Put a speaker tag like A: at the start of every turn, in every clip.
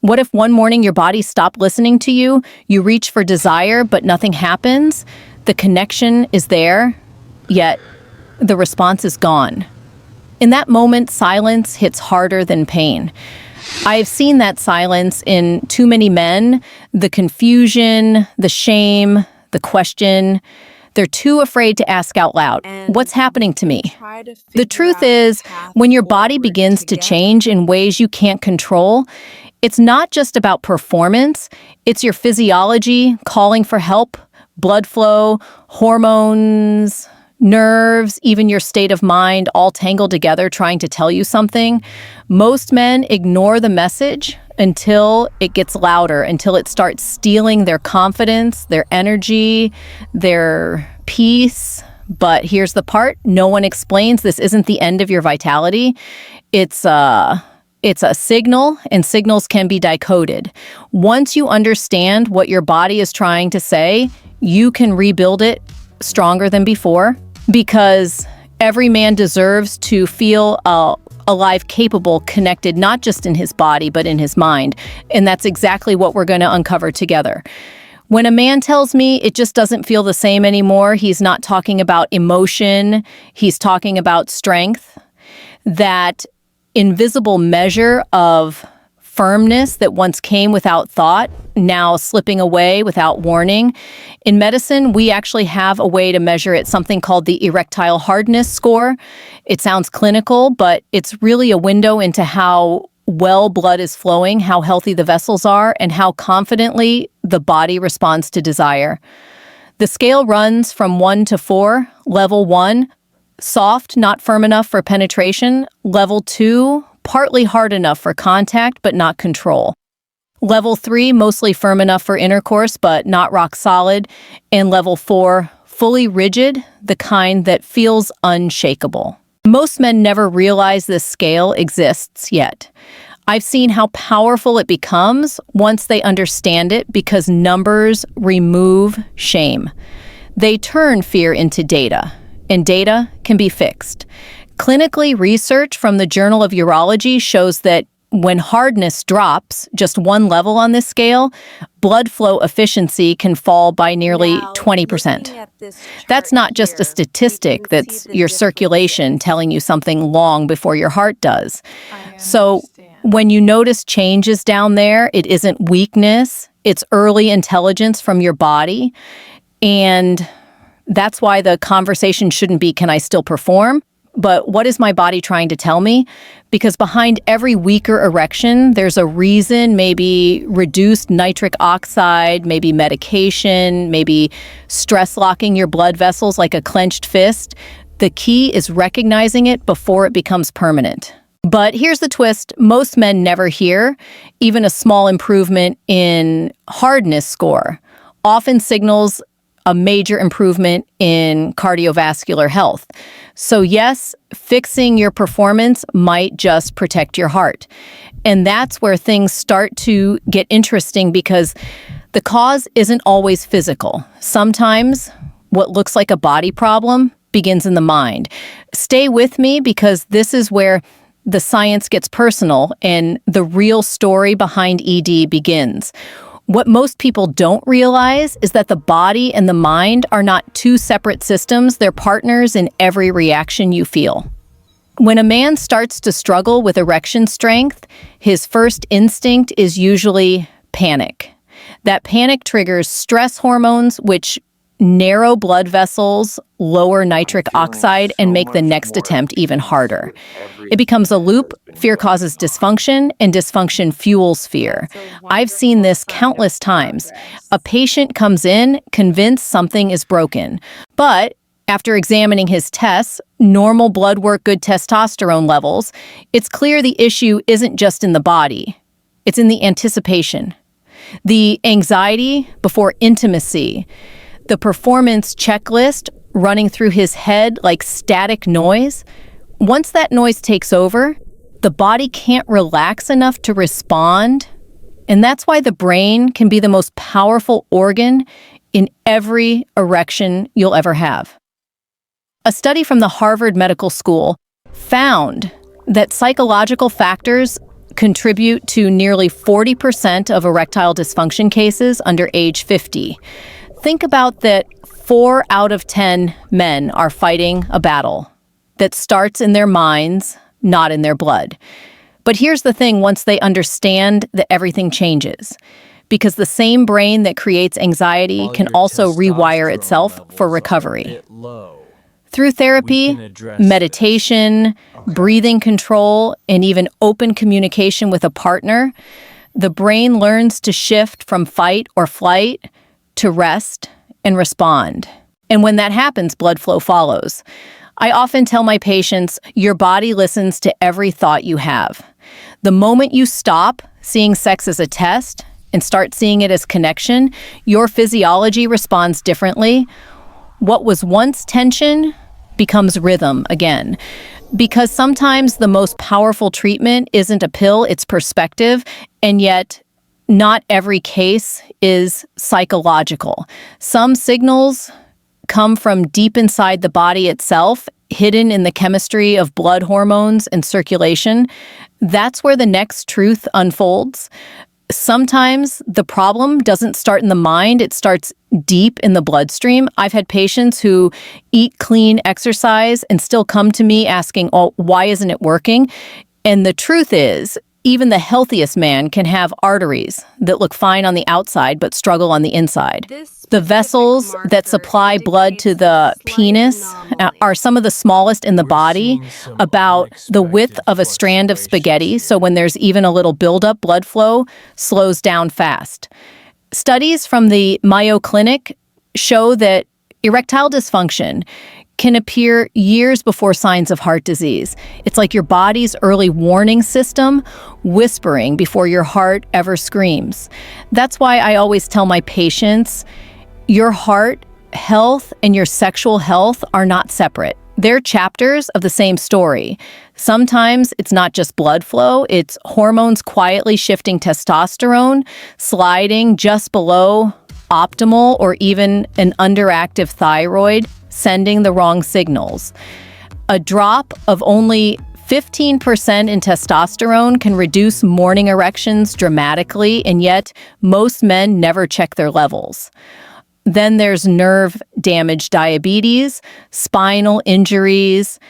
A: What if one morning your body stopped listening to you, you reach for desire, but nothing happens? The connection is there, yet the response is gone. In that moment, silence hits harder than pain. I've seen that silence in too many men, the confusion, the shame, the question. They're too afraid to ask out loud, what's happening to me? The truth is, when your body begins to change in ways you can't control, it's not just about performance, it's your physiology calling for help, blood flow, hormones, nerves, even your state of mind, all tangled together trying to tell you something. Most men ignore the message until it gets louder, until it starts stealing their confidence, their energy, their peace. But here's the part, no one explains this isn't the end of your vitality. It's a signal, and signals can be decoded. Once you understand what your body is trying to say, you can rebuild it stronger than before, because every man deserves to feel alive, capable, connected, not just in his body, but in his mind. And that's exactly what we're going to uncover together. When a man tells me it just doesn't feel the same anymore, he's not talking about emotion, he's talking about strength. That invisible measure of firmness that once came without thought, now slipping away without warning. In medicine, we actually have a way to measure it, something called the erectile hardness score. It sounds clinical, but it's really a window into how well blood is flowing, how healthy the vessels are, and how confidently the body responds to desire. The scale runs from 1 to 4. Level 1, soft, not firm enough for penetration. Level 2, partly hard enough for contact, but not control. Level 3, mostly firm enough for intercourse, but not rock solid. And level 4, fully rigid, the kind that feels unshakable. Most men never realize this scale exists yet. I've seen how powerful it becomes once they understand it, because numbers remove shame. They turn fear into data, and data can be fixed. Clinically, research from the Journal of Urology shows that when hardness drops just one level on this scale, blood flow efficiency can fall by nearly 20%. That's not just a statistic, that's your circulation telling you something long before your heart does. So when you notice changes down there, it isn't weakness, it's early intelligence from your body. And that's why the conversation shouldn't be, can I still perform? But what is my body trying to tell me? Because behind every weaker erection, there's a reason, maybe reduced nitric oxide, maybe medication, maybe stress locking your blood vessels like a clenched fist. The key is recognizing it before it becomes permanent. But here's the twist, most men never hear. Even a small improvement in hardness score often signals a major improvement in cardiovascular health. So yes, fixing your performance might just protect your heart. And that's where things start to get interesting, because the cause isn't always physical. Sometimes what looks like a body problem begins in the mind. Stay with me, because this is where the science gets personal and the real story behind ED begins. What most people don't realize is that the body and the mind are not two separate systems. They're partners in every reaction you feel. When a man starts to struggle with erection strength, his first instinct is usually panic. That panic triggers stress hormones, which narrow blood vessels, lower nitric oxide, and make the next attempt even harder. It becomes a loop. Fear causes dysfunction, and dysfunction fuels fear. I've seen this countless times. A patient comes in convinced something is broken, but after examining his tests, normal blood work, good testosterone levels, it's clear the issue isn't just in the body. It's in the anticipation, the anxiety before intimacy, the performance checklist running through his head like static noise. Once that noise takes over, the body can't relax enough to respond. And that's why the brain can be the most powerful organ in every erection you'll ever have. A study from the Harvard Medical School found that psychological factors contribute to nearly 40% of erectile dysfunction cases under age 50. Think about that 4 out of 10 men are fighting a battle that starts in their minds, not in their blood. But here's the thing, once they understand that everything changes, because the same brain that creates anxiety can also rewire itself for recovery. Through therapy, meditation, breathing control, and even open communication with a partner, the brain learns to shift from fight or flight to rest and respond. And when that happens, blood flow follows. I often tell my patients, your body listens to every thought you have. The moment you stop seeing sex as a test and start seeing it as connection, your physiology responds differently. What was once tension becomes rhythm again. Because sometimes the most powerful treatment isn't a pill, it's perspective, and yet not every case is psychological. Some signals come from deep inside the body itself, hidden in the chemistry of blood hormones and circulation. That's where the next truth unfolds. Sometimes the problem doesn't start in the mind, it starts deep in the bloodstream. I've had patients who eat clean, exercise, and still come to me asking, oh, why isn't it working? And the truth is, even the healthiest man can have arteries that look fine on the outside but struggle on the inside. The vessels that supply blood to the penis are some of the smallest in the body, about the width of a strand of spaghetti. So when there's even a little buildup, blood flow slows down fast. Studies from the Mayo Clinic show that erectile dysfunction can appear years before signs of heart disease. It's like your body's early warning system whispering before your heart ever screams. That's why I always tell my patients, your heart health and your sexual health are not separate. They're chapters of the same story. Sometimes it's not just blood flow, it's hormones quietly shifting testosterone, sliding just below optimal, or even an underactive thyroid, sending the wrong signals. A drop of only 15% in testosterone can reduce morning erections dramatically, and yet most men never check their levels. Then there's nerve damage, diabetes, spinal injuries,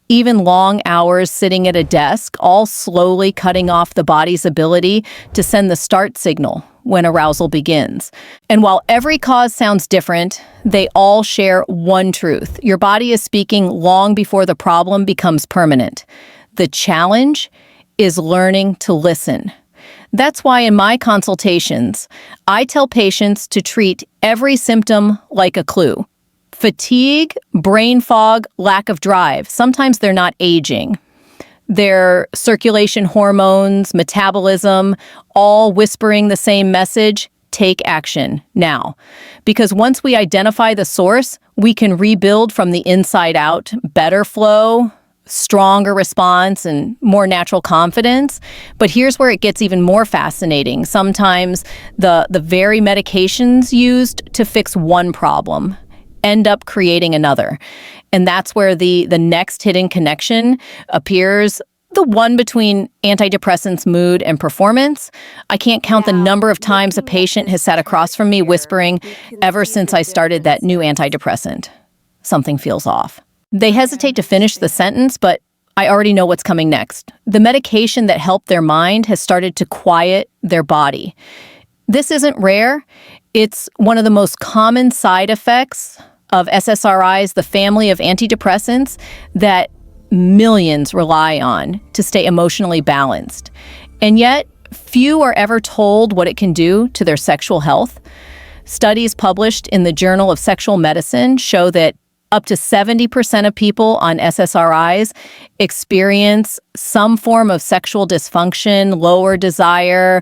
A: even long hours sitting at a desk, all slowly cutting off the body's ability to send the start signal when arousal begins. And while every cause sounds different, they all share one truth. Your body is speaking long before the problem becomes permanent. The challenge is learning to listen. That's why in my consultations, I tell patients to treat every symptom like a clue. Fatigue, brain fog, lack of drive. Sometimes they're not aging. Their circulation hormones, metabolism, all whispering the same message, take action now. Because once we identify the source, we can rebuild from the inside out, better flow, stronger response, and more natural confidence. But here's where it gets even more fascinating. Sometimes the very medications used to fix one problem end up creating another. And that's where the next hidden connection appears, the one between antidepressants, mood, and performance. I can't count the number of times a patient has sat across from me whispering, ever since I started that new antidepressant, something feels off. They hesitate to finish the sentence, but I already know what's coming next. The medication that helped their mind has started to quiet their body. This isn't rare. It's one of the most common side effects of SSRIs, the family of antidepressants that millions rely on to stay emotionally balanced. And yet, few are ever told what it can do to their sexual health. Studies published in the Journal of Sexual Medicine show that up to 70% of people on SSRIs experience some form of sexual dysfunction, lower desire,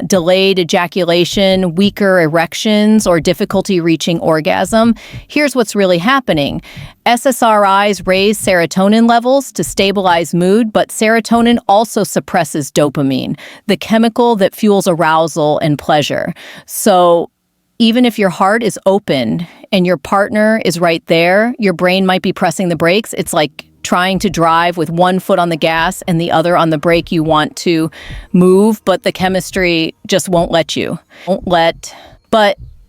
A: delayed ejaculation, weaker erections, or difficulty reaching orgasm. Here's what's really happening. SSRIs raise serotonin levels to stabilize mood, but serotonin also suppresses dopamine, the chemical that fuels arousal and pleasure. So even if your heart is open and your partner is right there, your brain might be pressing the brakes. It's like trying to drive with one foot on the gas and the other on the brake. You want to move, but the chemistry just won't let you. But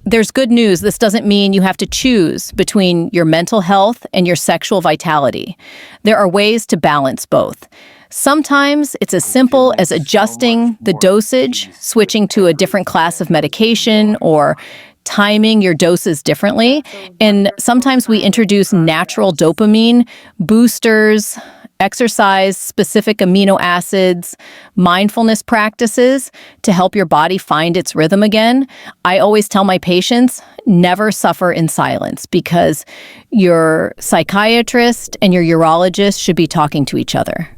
A: there's good news. This doesn't mean you have to choose between your mental health and your sexual vitality. There are ways to balance both. Sometimes it's as simple as adjusting the dosage, switching to a different class of medication, or timing your doses differently. And sometimes we introduce natural dopamine boosters, exercise-specific amino acids, mindfulness practices to help your body find its rhythm again. I always tell my patients, never suffer in silence, because your psychiatrist and your urologist should be talking to each other.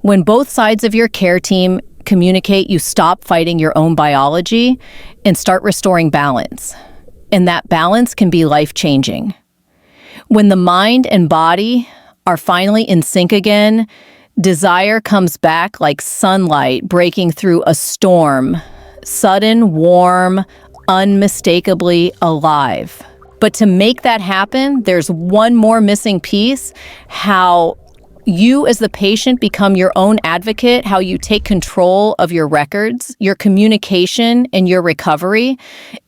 A: When both sides of your care team communicate, you stop fighting your own biology and start restoring balance. And that balance can be life-changing. When the mind and body are finally in sync again, desire comes back like sunlight breaking through a storm, sudden, warm, unmistakably alive. But to make that happen, there's one more missing piece: how you as the patient become your own advocate, how you take control of your records, your communication, and your recovery.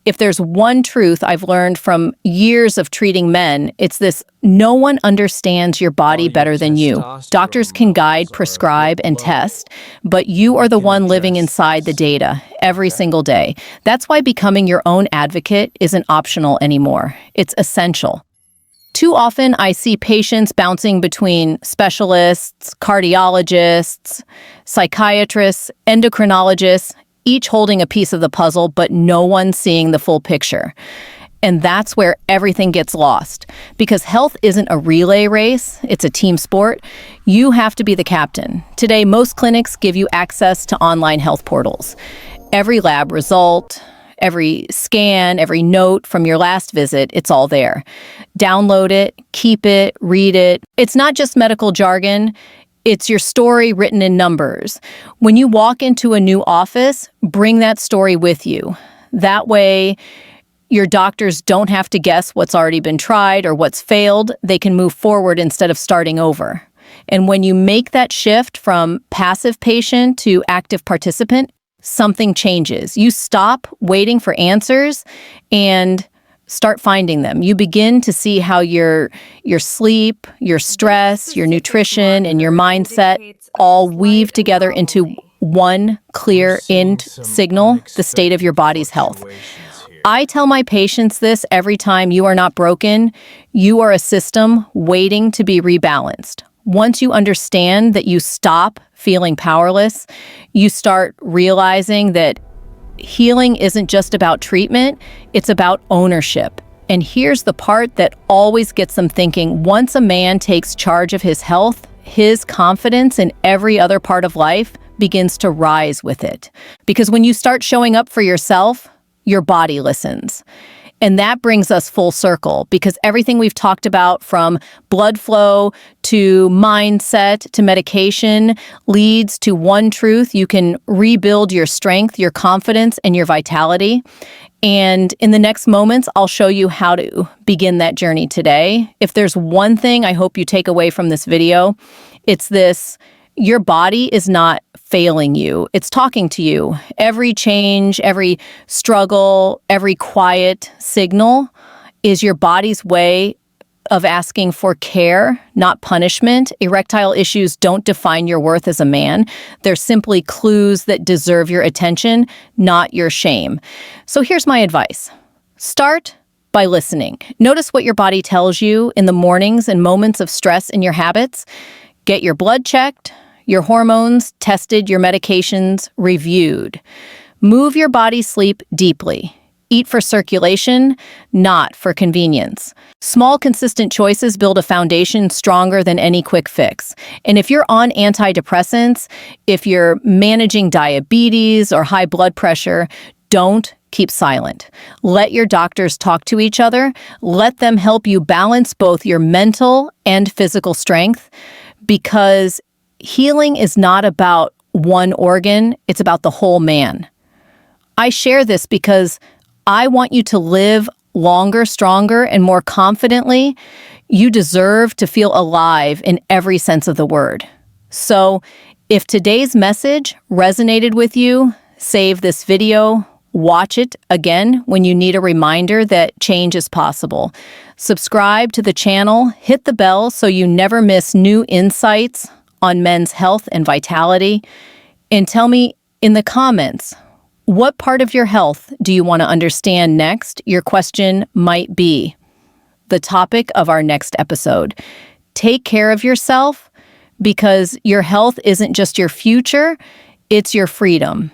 A: If there's one truth I've learned from years of treating men, it's this: no one understands your body better than you. Doctors can guide, prescribe, and test, but you are the one living inside the data every single day. That's why becoming your own advocate isn't optional anymore. It's essential. Too often, I see patients bouncing between specialists, cardiologists, psychiatrists, endocrinologists, each holding a piece of the puzzle, but no one seeing the full picture. And that's where everything gets lost. Because health isn't a relay race, it's a team sport. You have to be the captain. Today, most clinics give you access to online health portals. Every lab result, every scan, every note from your last visit, it's all there. Download it, keep it, read it. It's not just medical jargon. It's your story written in numbers. When you walk into a new office, bring that story with you. That way, your doctors don't have to guess what's already been tried or what's failed. They can move forward instead of starting over. And when you make that shift from passive patient to active participant, something changes. You stop waiting for answers and start finding them. You begin to see how your sleep, your stress, your nutrition, and your mindset all weave together into one clear end signal, the state of your body's health. I tell my patients this every time: you are not broken. You are a system waiting to be rebalanced. Once you understand that, you stop feeling powerless. You start realizing that healing isn't just about treatment, it's about ownership. And here's the part that always gets them thinking: once a man takes charge of his health, his confidence in every other part of life begins to rise with it. Because when you start showing up for yourself, your body listens. And that brings us full circle, because everything we've talked about, from blood flow to mindset to medication, leads to one truth: you can rebuild your strength, your confidence, and your vitality. And in the next moments, I'll show you how to begin that journey today. If there's one thing I hope you take away from this video, it's this: your body is not failing you. It's talking to you. Every change, every struggle, every quiet signal is your body's way of asking for care, not punishment. Erectile issues don't define your worth as a man. They're simply clues that deserve your attention, not your shame. So here's my advice. Start by listening. Notice what your body tells you in the mornings and moments of stress in your habits. Get your blood checked, your hormones tested, your medications reviewed. Move your body, sleep deeply. Eat for circulation, not for convenience. Small, consistent choices build a foundation stronger than any quick fix. And if you're on antidepressants, if you're managing diabetes or high blood pressure, don't keep silent. Let your doctors talk to each other. Let them help you balance both your mental and physical strength, because healing is not about one organ, it's about the whole man. I share this because I want you to live longer, stronger, and more confidently. You deserve to feel alive in every sense of the word. So, if today's message resonated with you, save this video, watch it again when you need a reminder that change is possible. Subscribe to the channel, hit the bell so you never miss new insights on men's health and vitality. And tell me in the comments, what part of your health do you want to understand next? Your question might be the topic of our next episode. Take care of yourself, because your health isn't just your future, it's your freedom.